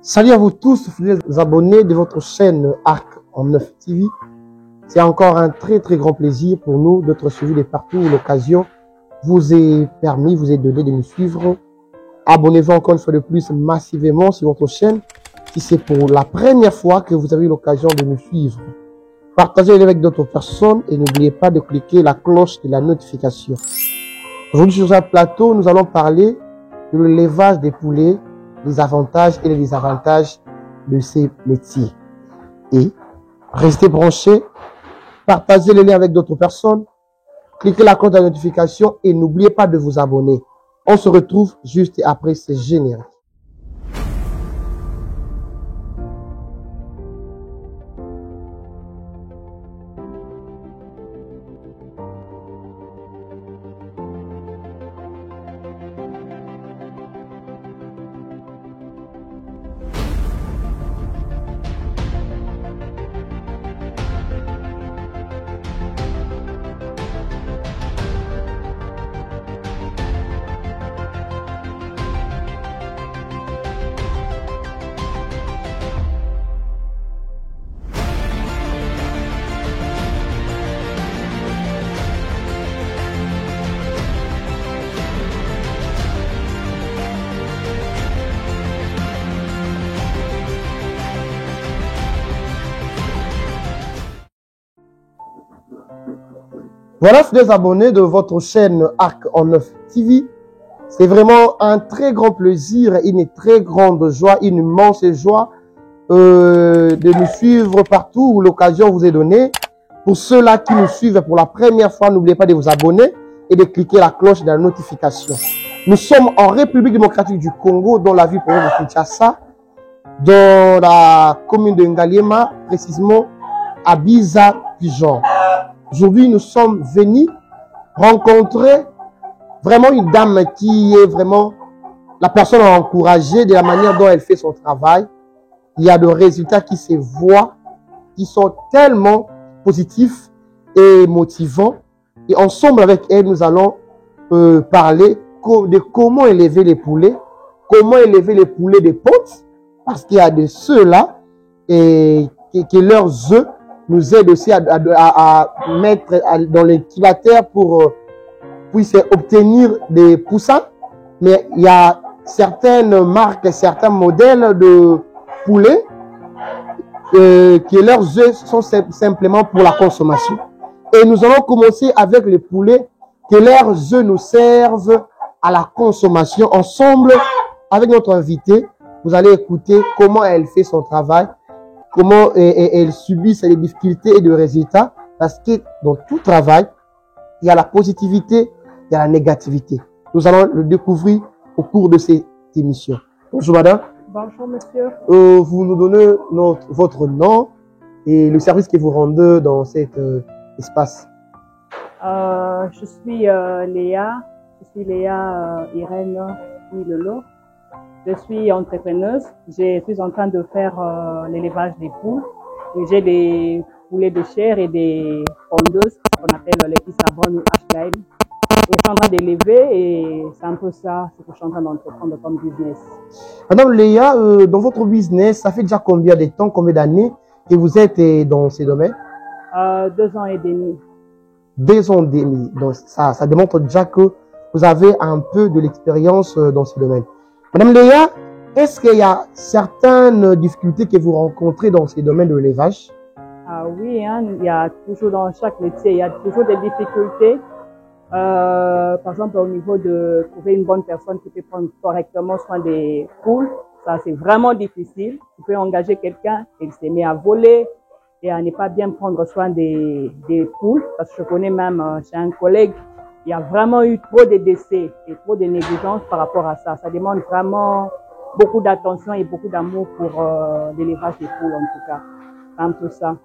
Salut à vous tous, fidèles abonnés de votre chaîne Arc en 9 TV. C'est encore un très grand plaisir pour nous d'être suivis de partout où l'occasion vous est permis, vous est donné de nous suivre. Abonnez-vous encore une fois de plus massivement sur votre chaîne si c'est pour la première fois que vous avez eu l'occasion de nous suivre. Partagez-le avec d'autres personnes et n'oubliez pas de cliquer la cloche de la notification. Aujourd'hui sur un plateau, nous allons parler de l'élevage des poulets, les avantages et les désavantages de ces métiers. Et restez branchés, partagez le lien avec d'autres personnes, cliquez la cloche de la notification et n'oubliez pas de vous abonner. On se retrouve juste après ce générique. Voilà, fidèles abonnés de votre chaîne Arc en 9 TV. C'est vraiment un très grand plaisir, une très grande joie, une immense joie de nous suivre partout où l'occasion vous est donnée. Pour ceux-là qui nous suivent pour la première fois, n'oubliez pas de vous abonner et de cliquer la cloche de la notification. Nous sommes en République démocratique du Congo, dans la ville de Kinshasa, dans la commune de Ngaliema, précisément à Biza-Pigeon. Aujourd'hui, nous sommes venus rencontrer vraiment une dame qui est vraiment la personne à encourager de la manière dont elle fait son travail. Il y a des résultats qui se voient, qui sont tellement positifs et motivants. Et ensemble avec elle, nous allons parler de comment élever les poulets, comment élever les poulets de ponte, parce qu'il y a de ceux-là et que leurs œufs nous aident aussi à mettre dans l'incubateur pour puisse obtenir des poussins. Mais il y a certaines marques, certains modèles de poulets que leurs œufs sont simplement pour la consommation. Et nous allons commencer avec les poulets que leurs œufs nous servent à la consommation. Ensemble, avec notre invité, vous allez écouter comment elle fait son travail, comment elle subit ses difficultés et de résultats. Parce que dans tout travail, il y a la positivité, il y a la négativité. Nous allons le découvrir au cours de cette émission. Bonjour madame. Bonjour monsieur. Vous nous donnez votre nom et le service que vous rendez dans cet espace. Je suis Léa. Je suis Léa Irène Lelo. Je suis entrepreneuse. Je suis en train de faire l'élevage des poules. Et j'ai des poulets de chair et des pondeuses qu'on appelle les Isabon ou Ashline. Et je suis en train d'élever et c'est un peu ça ce que je suis en train d'entreprendre comme business. Madame Léa, dans votre business, ça fait déjà combien de temps, combien d'années que vous êtes dans ces domaines? 2 ans et demi. 2 ans et demi. Donc ça démontre déjà que vous avez un peu de l'expérience dans ces domaines. Madame Léa, est-ce qu'il y a certaines difficultés que vous rencontrez dans ces domaines de l'élevage? Ah oui, hein, il y a toujours dans chaque métier, il y a toujours des difficultés. Par exemple, au niveau de trouver une bonne personne qui peut prendre correctement soin des poules, ça c'est vraiment difficile. Tu peux engager quelqu'un et il s'est mis à voler et à ne pas bien prendre soin des poules. Parce que je connais même chez un collègue, il y a vraiment eu trop de décès et trop de négligence par rapport à ça. Ça demande vraiment beaucoup d'attention et beaucoup d'amour pour l'élevage des poules en tout cas. C'est un peu ça.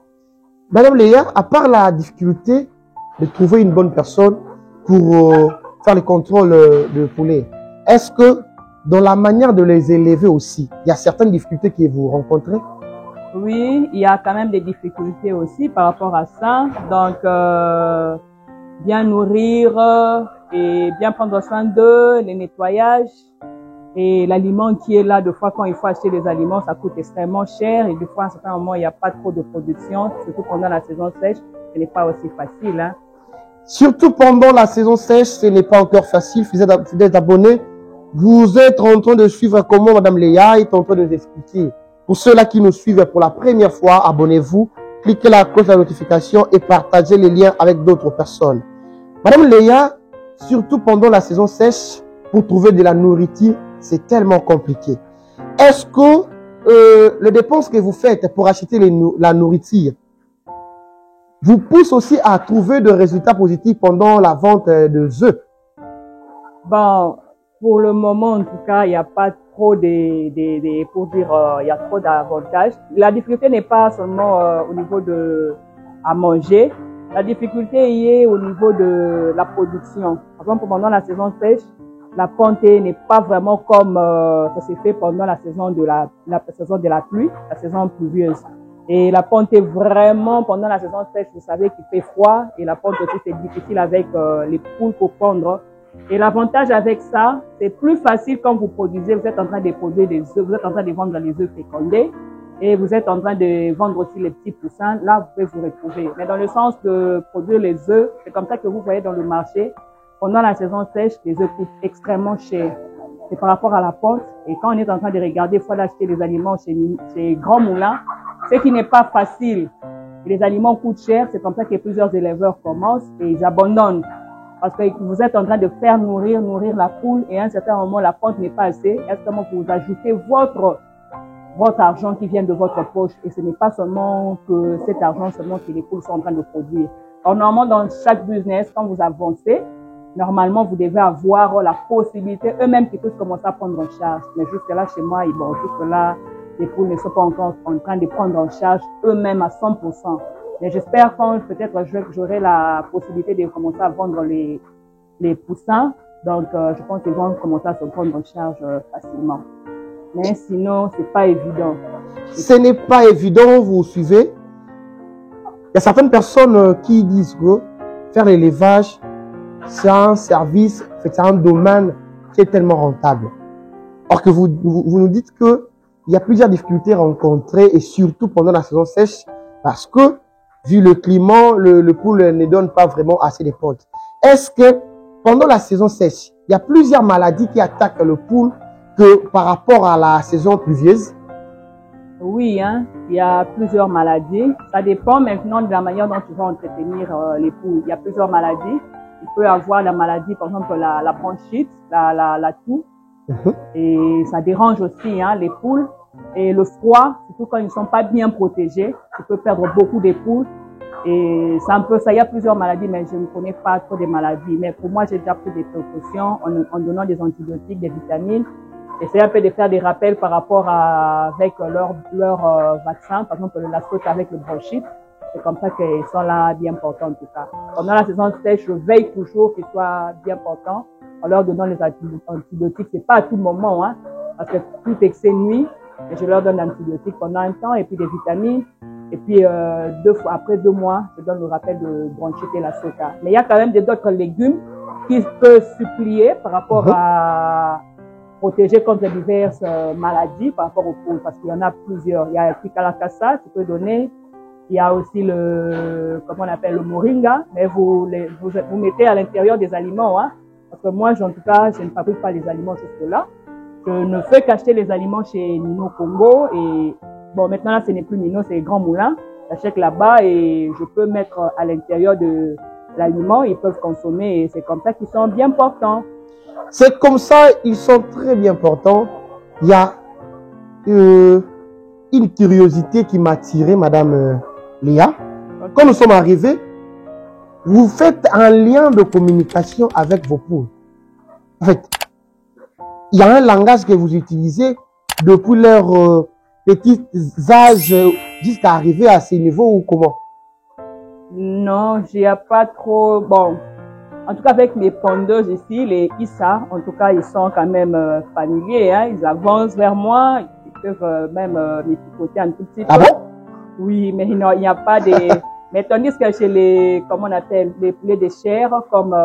Madame Léa, à part la difficulté de trouver une bonne personne pour faire le contrôle de poulets, est-ce que dans la manière de les élever aussi, il y a certaines difficultés que vous rencontrez? Oui, il y a quand même des difficultés aussi par rapport à ça. Donc, bien nourrir et bien prendre soin d'eux, les nettoyages. Et l'aliment qui est là, des fois, quand il faut acheter les aliments, ça coûte extrêmement cher. Et des fois, à un certain moment, il n'y a pas trop de production, surtout pendant la saison sèche. Ce n'est pas aussi facile, hein. Surtout pendant la saison sèche, ce n'est pas encore facile. Fidèles abonnés, vous êtes en train de suivre comment Madame Léa est en train de nous expliquer. Pour ceux-là qui nous suivent pour la première fois, abonnez-vous, cliquez la cloche de la notification et partagez les liens avec d'autres personnes. Madame Léa, surtout pendant la saison sèche, pour trouver de la nourriture, c'est tellement compliqué. Est-ce que les dépenses que vous faites pour acheter la nourriture vous pousse aussi à trouver de résultats positifs pendant la vente de œufs? Bon, pour le moment, en tout cas, il n'y a pas trop pour dire, il y a trop d'avantages. La difficulté n'est pas seulement au niveau à manger. La difficulté y est au niveau de la production. Par exemple, pendant la saison sèche, la pente n'est pas vraiment comme ça s'est fait pendant la saison de la saison de la pluie, la saison pluvieuse. Et la pente est vraiment, pendant la saison sèche, vous savez qu'il fait froid et la pente aussi c'est difficile avec les poules pour pondre. Et l'avantage avec ça, c'est plus facile quand vous produisez, vous êtes en train de produire des œufs, vous êtes en train de vendre les œufs fécondés et vous êtes en train de vendre aussi les petits poussins, là vous pouvez vous retrouver. Mais dans le sens de produire les œufs, c'est comme ça que vous voyez dans le marché, pendant la saison sèche, les œufs coûtent extrêmement cher. C'est par rapport à la pente. Et quand on est en train de regarder, il faut acheter des aliments chez Grands Moulins, ce qui n'est pas facile. Et les aliments coûtent cher, c'est comme ça que plusieurs éleveurs commencent et ils abandonnent. Parce que vous êtes en train de faire nourrir la poule et à un certain moment, la pente n'est pas assez. Et à ce moment, vous ajoutez votre argent qui vient de votre poche. Et ce n'est pas seulement que cet argent seulement que les poules sont en train de produire. Alors, normalement, dans chaque business, quand vous avancez, normalement, vous devez avoir la possibilité, eux-mêmes qui peuvent commencer à prendre en charge. Mais jusque-là, chez moi, bon, jusque-là, les poules ne sont pas encore en train de prendre en charge eux-mêmes à 100%. Mais j'espère quand peut-être j'aurai la possibilité de commencer à vendre les poussins. Donc, je pense qu'ils vont commencer à se prendre en charge facilement. Mais sinon, c'est pas évident. Ce n'est pas évident, vous suivez. Il y a certaines personnes qui disent que faire l'élevage, c'est un service, c'est un domaine qui est tellement rentable. Or que vous nous dites que il y a plusieurs difficultés rencontrées et surtout pendant la saison sèche parce que vu le climat, le poule ne donne pas vraiment assez de pontes. Est-ce que pendant la saison sèche, il y a plusieurs maladies qui attaquent le poule que par rapport à la saison pluvieuse? Oui, hein, il y a plusieurs maladies. Ça dépend maintenant de la manière dont tu vas entretenir les poules. Il y a plusieurs maladies. Il peut y avoir la maladie, par exemple, la bronchite, la toux. Et ça dérange aussi hein, les poules. Et le froid, surtout quand ils ne sont pas bien protégés, tu peux perdre beaucoup de poules. Et c'est un peu ça. Il y a plusieurs maladies, mais je ne connais pas trop de maladies. Mais pour moi, j'ai déjà pris des précautions en donnant des antibiotiques, des vitamines. J'essaie un peu de faire des rappels par rapport avec leur vaccin, par exemple la saute avec le bronchite. C'est comme ça qu'ils sont là bien portants en tout cas. Pendant la saison sèche, je veille toujours qu'ils soient bien portants en leur donnant les antibiotiques. C'est pas à tout moment, hein, parce que tout excès nuit. Et je leur donne l'antibiotique pendant un temps et puis des vitamines. Et puis après 2 mois, je donne le rappel de bronchite et la soca. Mais il y a quand même d'autres légumes qui peuvent supplier par rapport à protéger contre diverses maladies par rapport aux poules, parce qu'il y en a plusieurs. Il y a le Pikalakasa, tu peux donner. Il y a aussi comment on appelle, le moringa, mais vous mettez à l'intérieur des aliments, hein. Parce que moi, en tout cas, je ne fabrique pas les aliments jusque-là. Je ne fais qu'acheter les aliments chez Nino Congo et bon, maintenant là, ce n'est plus Nino, c'est Grand Moulin. J'achète là-bas et je peux mettre à l'intérieur de l'aliment, ils peuvent consommer et c'est comme ça qu'ils sont bien portants. C'est comme ça, ils sont très bien portants. Il y a une curiosité qui m'a attiré, Madame Léa. Quand nous sommes arrivés, vous faites un lien de communication avec vos poules. En fait, il y a un langage que vous utilisez depuis leur petit âge jusqu'à arriver à ces niveaux ou comment? Non, j'ai pas trop... Bon, en tout cas avec mes pondeuses ici, les Issa, en tout cas ils sont quand même familiers, hein, ils avancent vers moi, ils peuvent même m'écouter un tout petit peu. Ah bon? Oui, mais non, il n'y a pas des... Mais tandis que chez les, comment on appelle, les poulets de chair, comme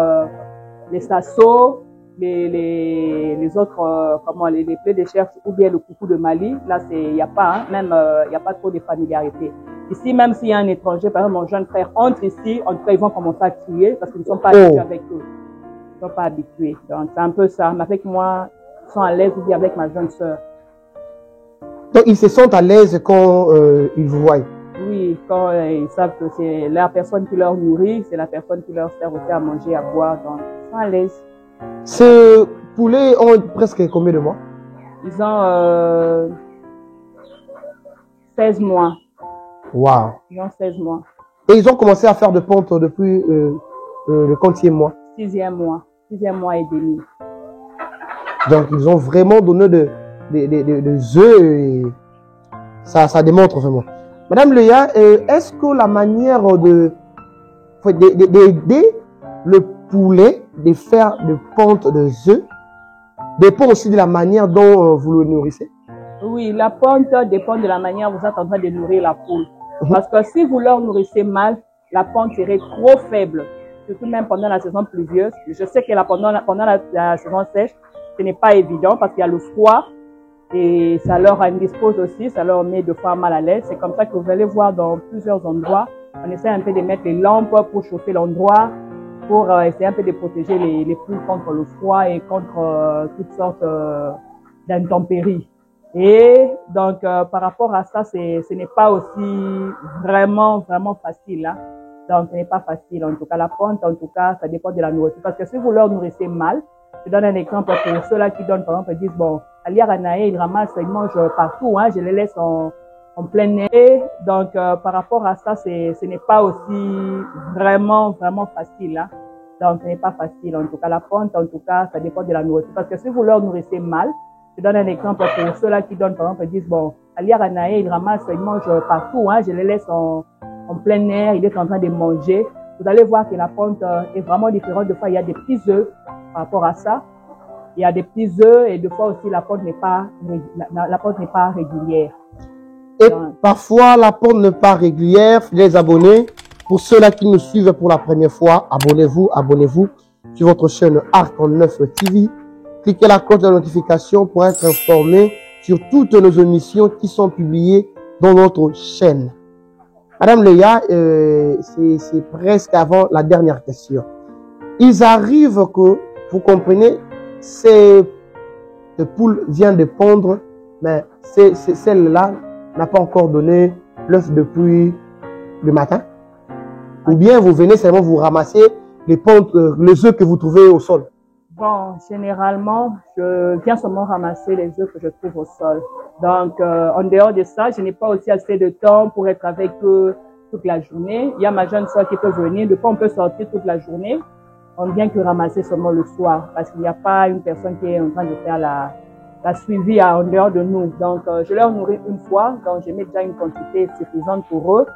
les sassos, les autres, les plaies de chair ou bien le coucou de Mali, là, il n'y a pas, hein, même, il n'y a pas trop de familiarité. Ici, même s'il y a un étranger, par exemple, mon jeune frère entre ici, en tout cas, ils vont commencer à crier parce qu'ils ne sont pas habitués avec eux. Ils ne sont pas habitués. Donc, c'est un peu ça. Mais avec moi, ils sont à l'aise aussi avec ma jeune sœur. Donc, ils se sentent à l'aise quand ils vous voient. Oui, quand ils savent que c'est la personne qui leur nourrit, c'est la personne qui leur sert aussi à manger, à boire. Donc, ils sont à l'aise. Ces poulets ont presque combien de mois? Ils ont 16 mois. Wow. Ils ont 16 mois. Et ils ont commencé à faire de ponte depuis le quantième mois? 6e mois. 6e mois et demi. Donc, ils ont vraiment donné des œufs et ça démontre vraiment. Madame Léa, est-ce que la manière d'aider le poulet de faire de ponte des œufs dépend aussi de la manière dont vous le nourrissez? Oui, la ponte dépend de la manière dont vous êtes en train de nourrir la poule. Parce que si vous leur nourrissez mal, la ponte serait trop faible. Surtout même pendant la saison pluvieuse. Je sais que pendant la saison sèche, ce n'est pas évident parce qu'il y a le froid et ça leur indispose aussi, ça leur met de fois mal à l'aise. C'est comme ça que vous allez voir dans plusieurs endroits. On essaie un peu de mettre les lampes pour chauffer l'endroit, pour essayer un peu de protéger les poules contre le froid et contre toutes sortes d'intempéries. Et donc, par rapport à ça, ce n'est pas aussi vraiment facile. Hein. Donc, ce n'est pas facile. En tout cas, la ponte, en tout cas, ça dépend de la nourriture. Parce que si vous leur nourrissez mal, je donne un exemple pour ceux-là qui donnent, par exemple, ils disent, bon, Alia Ranae, ils ramassent, ils mangent partout, hein, je les laisse en plein air. Donc, par rapport à ça, ce n'est pas aussi vraiment facile. Hein. Donc, ce n'est pas facile. En tout cas, la ponte, en tout cas, ça dépend de la nourriture. Parce que si vous leur nourrissez mal, je donne un exemple pour ceux-là qui donnent, par exemple, ils disent, bon, Alia Ranae, ils ramassent, ils mangent partout, hein, je les laisse en plein air, il est en train de manger. Vous allez voir que la ponte est vraiment différente. Des fois, il y a des petits œufs par rapport à ça. Il y a des petits œufs et des fois aussi, la ponte n'est pas régulière. Et parfois, la ponte n'est pas régulière. Les abonnés, pour ceux-là qui nous suivent pour la première fois, abonnez-vous sur votre chaîne Arc en 9 TV. Cliquez la cloche de notification pour être informé sur toutes nos émissions qui sont publiées dans notre chaîne. Madame Léa, c'est presque avant la dernière question. Il arrive que, vous comprenez, cette poule vient de pondre, mais celle-là n'a pas encore donné l'œuf depuis le matin. Ou bien vous venez seulement vous ramasser les œufs que vous trouvez au sol. Bon, généralement, je viens seulement ramasser les œufs que je trouve au sol. Donc, en dehors de ça, je n'ai pas aussi assez de temps pour être avec eux toute la journée. Il y a ma jeune soeur qui peut venir. De fois, on peut sortir toute la journée. On ne vient que ramasser seulement le soir parce qu'il n'y a pas une personne qui est en train de faire la suivi en dehors de nous. Donc, je leur nourris une fois. Donc, je mets déjà une quantité suffisante pour eux.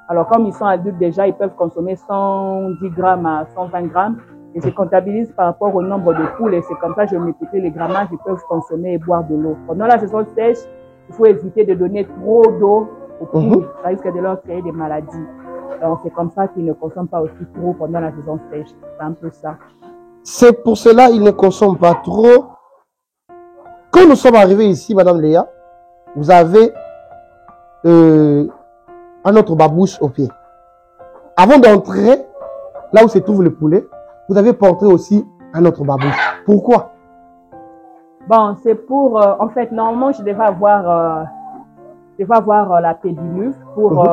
Alors, comme ils sont adultes déjà, ils peuvent consommer 110 grammes à 120 grammes. Et je comptabilise par rapport au nombre de poules et c'est comme ça que je multiplie les grammages, ils peuvent consommer et boire de l'eau. Pendant la saison sèche, il faut éviter de donner trop d'eau aux poules, ça risque de leur créer des maladies. Donc c'est comme ça qu'ils ne consomment pas aussi trop pendant la saison sèche, c'est un peu ça. C'est pour cela qu'ils ne consomment pas trop. Quand nous sommes arrivés ici, Madame Léa, vous avez un autre babouche au pied. Avant d'entrer, là où se trouve le poulet, vous avez porté aussi un autre babouche. Pourquoi? Bon, c'est pour... en fait, normalement, je devais avoir la pédiluve pour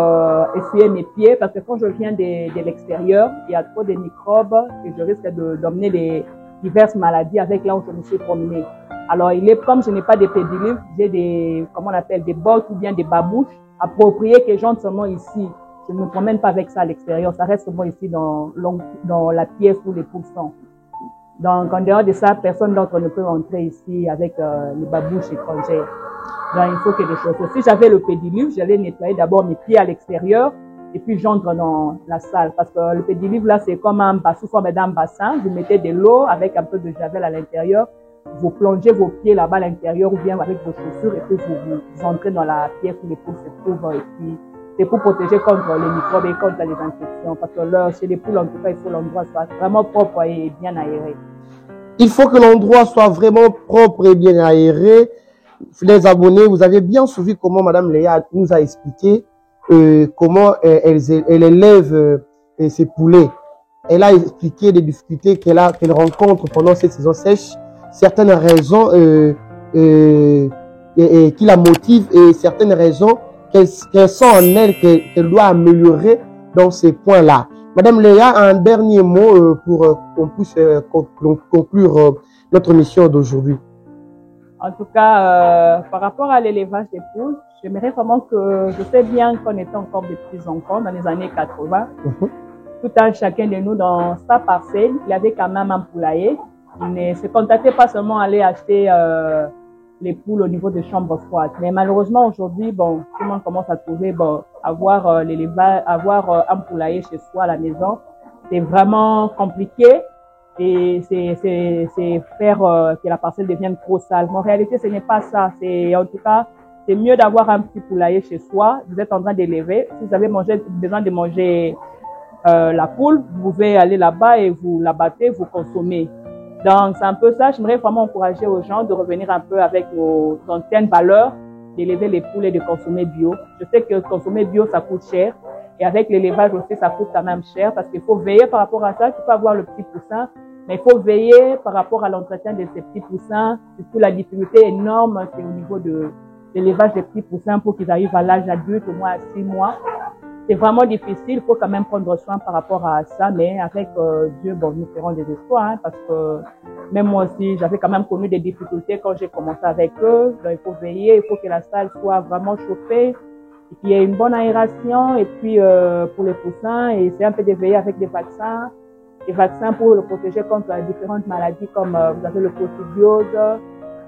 essuyer mes pieds parce que quand je viens de l'extérieur, il y a trop de microbes et je risque d'emmener des diverses maladies avec là où je me suis promenée. Alors, comme je n'ai pas de pédiluve, j'ai des bottes ou bien des babouches appropriées que j'entre seulement ici. Je ne me promène pas avec ça à l'extérieur, ça reste seulement ici dans la pièce où les poules sont. Donc, en dehors de ça, personne d'autre ne peut entrer ici avec les babouches étrangères. Donc, il faut que des choses. Si j'avais le pédiluve, j'allais nettoyer d'abord mes pieds à l'extérieur et puis j'entre dans la salle. Parce que le pédiluve, là, c'est comme sous forme d'un bassin. Vous mettez de l'eau avec un peu de javel à l'intérieur. Vous plongez vos pieds là-bas à l'intérieur ou bien avec vos chaussures et puis vous entrez dans la pièce où les poules se trouvent et puis c'est pour protéger contre les microbes et contre les infections. Parce que chez les poules, en tout cas, il faut l'endroit soit vraiment propre et bien aéré. Il faut que l'endroit soit vraiment propre et bien aéré. Les abonnés, vous avez bien suivi comment Madame Léa nous a expliqué comment elle élève ses poulets. Elle a expliqué les difficultés qu'elle rencontre pendant cette saison sèche, certaines raisons qui la motivent et certaines raisons qu'elle sent en elle qu'elle doit améliorer dans ces points-là. Madame Léa, un dernier mot pour qu'on puisse conclure notre mission d'aujourd'hui. En tout cas, par rapport à l'élevage des poules, j'aimerais vraiment que, je sais bien qu'on était encore des petits enfants dans les années 80. Tout un chacun de nous dans sa parcelle, il avait quand même un poulailler. Il ne se contentait pas seulement aller acheter les poules au niveau des chambres froides. Mais malheureusement aujourd'hui, bon, tout le monde commence à trouver, bon, avoir l'élevage, avoir un poulailler chez soi à la maison, c'est vraiment compliqué. Et c'est faire que la parcelle devienne trop sale. Mais en réalité, ce n'est pas ça. En tout cas, c'est mieux d'avoir un petit poulailler chez soi. Vous êtes en train d'élever. Si vous avez besoin de manger la poule, vous pouvez aller là-bas et vous la battez, vous consommez. Donc, c'est un peu ça. J'aimerais vraiment encourager aux gens de revenir un peu avec nos anciennes valeurs, d'élever les poules et de consommer bio. Je sais que consommer bio, ça coûte cher. Et avec l'élevage aussi, ça coûte quand même cher parce qu'il faut veiller par rapport à ça. Tu peux avoir le petit poussin, mais il faut veiller par rapport à l'entretien de ces petits poussins. Surtout la difficulté énorme, c'est au niveau de l'élevage des petits poussins pour qu'ils arrivent à l'âge adulte, au moins à 6 mois. C'est vraiment difficile, il faut quand même prendre soin par rapport à ça, mais avec Dieu, bon, nous ferons des espoirs, hein, parce que même moi aussi, j'avais quand même connu des difficultés quand j'ai commencé avec eux. Donc, il faut veiller, il faut que la salle soit vraiment chauffée, et qu'il y ait une bonne aération, et puis pour les poussins, et c'est un peu de veiller avec des vaccins pour le protéger contre différentes maladies comme vous avez le coccidiose,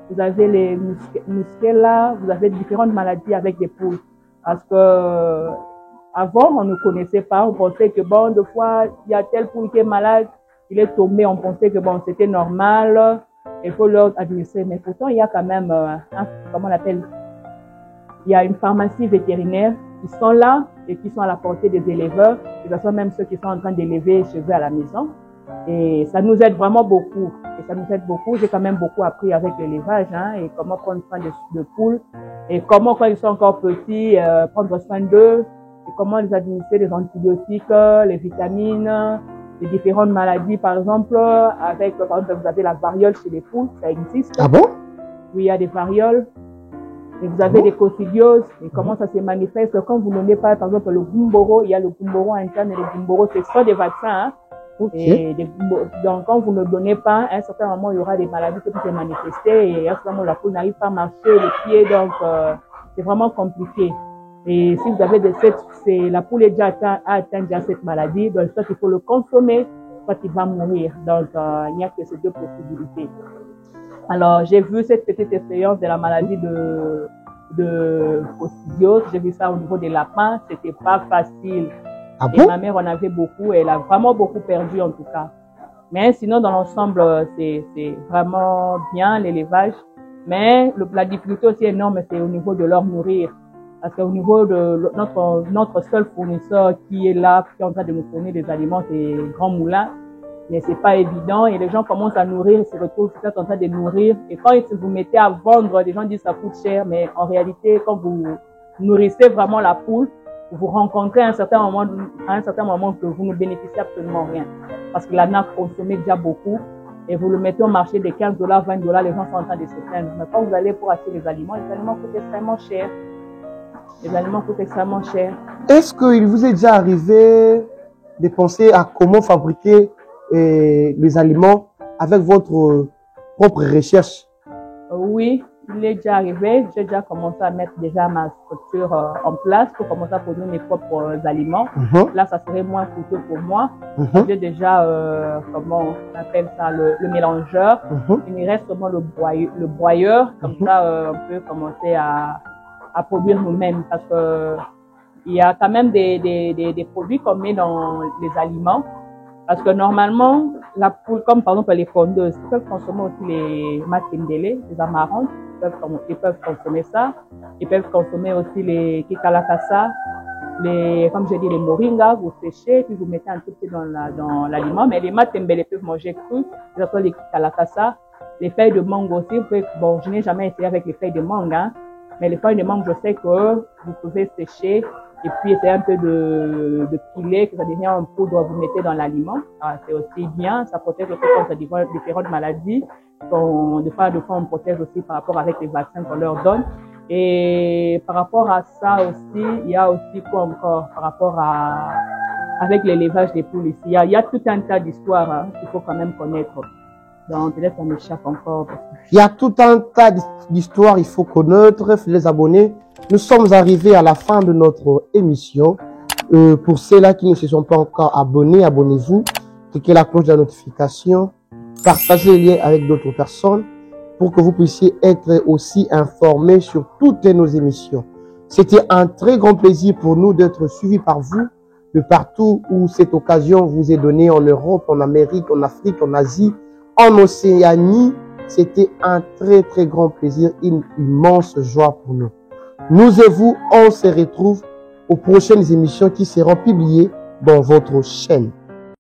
vous avez les muscella, vous avez différentes maladies avec des poules. Parce que avant, on ne connaissait pas, on pensait que bon, des fois, il y a tel poule qui est malade, il est tombé, on pensait que bon, c'était normal, il faut leur administrer. Mais pourtant, il y a quand même, comment on appelle, il y a une pharmacie vétérinaire qui sont là et qui sont à la portée des éleveurs, et ce sont même ceux qui sont en train d'élever chez eux à la maison. Et ça nous aide vraiment beaucoup. Et ça nous aide beaucoup. J'ai quand même beaucoup appris avec l'élevage, hein, et comment prendre soin de poules, et comment, quand ils sont encore petits, prendre soin d'eux, et comment les administrer les antibiotiques, les vitamines, les différentes maladies, par exemple, par exemple, vous avez la variole chez les poules, ça existe. Ah bon? Oui, il y a des varioles. Et vous avez des coccidioses. Et comment ça se manifeste? Quand vous n'avez pas, par exemple, le gumboro, il y a le gumboro interne et le gumboro, ce sont des vaccins, hein. Okay. Et donc, quand vous ne donnez pas, à un certain moment, il y aura des maladies qui peuvent se manifester et à un certain moment, la poule n'arrive pas à marcher, les pieds, donc c'est vraiment compliqué. Et si vous avez la poule est déjà atteint déjà cette maladie, donc soit il faut le consommer, soit il va mourir. Donc, il n'y a que ces deux possibilités. Alors, j'ai vu cette petite expérience de la maladie de coccidiose. J'ai vu ça au niveau des lapins. C'était pas facile. Ah et bon? Ma mère en avait beaucoup. Elle a vraiment beaucoup perdu, en tout cas. Mais sinon, dans l'ensemble, c'est vraiment bien, l'élevage. Mais la difficulté aussi énorme, c'est au niveau de leur nourrir. Parce qu'au niveau de notre seul fournisseur qui est là, qui est en train de nous fournir des aliments, c'est Grand Moulin. Mais c'est pas évident et les gens commencent à nourrir, ils se retrouvent peut-être en train de nourrir. Et quand ils vous mettez à vendre, les gens disent que ça coûte cher, mais en réalité, quand vous nourrissez vraiment la poule, vous rencontrez à un certain moment que vous ne bénéficiez absolument rien. Parce que la a consommé déjà beaucoup et vous le mettez au marché de 15 $, 20 $, les gens sont en train de se plaindre. Mais quand vous allez pour acheter les aliments coûtent extrêmement cher. Les aliments coûtent extrêmement cher. Est-ce qu'il vous est déjà arrivé de penser à comment fabriquer les aliments avec votre propre recherche? Oui, il est déjà arrivé. J'ai déjà commencé à mettre déjà ma structure en place pour commencer à produire mes propres aliments. Là, ça serait moins coûteux pour moi. J'ai déjà, comment on appelle ça, le mélangeur. Il me reste seulement le broyeur. Comme ça, on peut commencer à produire nous-mêmes parce que il y a quand même des produits qu'on met dans les aliments. Parce que normalement, la poule, comme par exemple les fondeuses, ils peuvent consommer aussi les matindele, les amarantes, ils peuvent consommer ça. Ils peuvent consommer aussi les kikalakasa. comme je dis, les moringa, vous séchez, puis vous mettez un tout petit dans l'aliment. Mais les matembele peuvent manger cru, que ce soit les kalakasa, les feuilles de mangue aussi. Bon, je n'ai jamais essayé avec les feuilles de mangue, hein, mais les feuilles de mangue, je sais que vous pouvez sécher et puis essayer un peu de piler, que ça devient un poudre, vous mettez dans l'aliment. C'est aussi bien, ça protège aussi contre différentes maladies. Des fois, on protège aussi par rapport avec les vaccins qu'on leur donne. Et par rapport à ça aussi, il y a aussi quoi encore par rapport avec l'élevage des poules ici. Il y a tout un tas d'histoires, hein, qu'il faut quand même connaître. Donc, peut-être ça m'échappe encore. Il y a tout un tas d'histoires, il faut connaître, les abonnés. Nous sommes arrivés à la fin de notre émission. Pour ceux-là qui ne se sont pas encore abonnés, abonnez-vous, cliquez la cloche de la notification, partagez les liens avec d'autres personnes pour que vous puissiez être aussi informés sur toutes nos émissions. C'était un très grand plaisir pour nous d'être suivis par vous de partout où cette occasion vous est donnée, en Europe, en Amérique, en Afrique, en Asie, en Océanie. C'était un très très grand plaisir, une immense joie pour nous. Nous et vous, on se retrouve aux prochaines émissions qui seront publiées dans votre chaîne.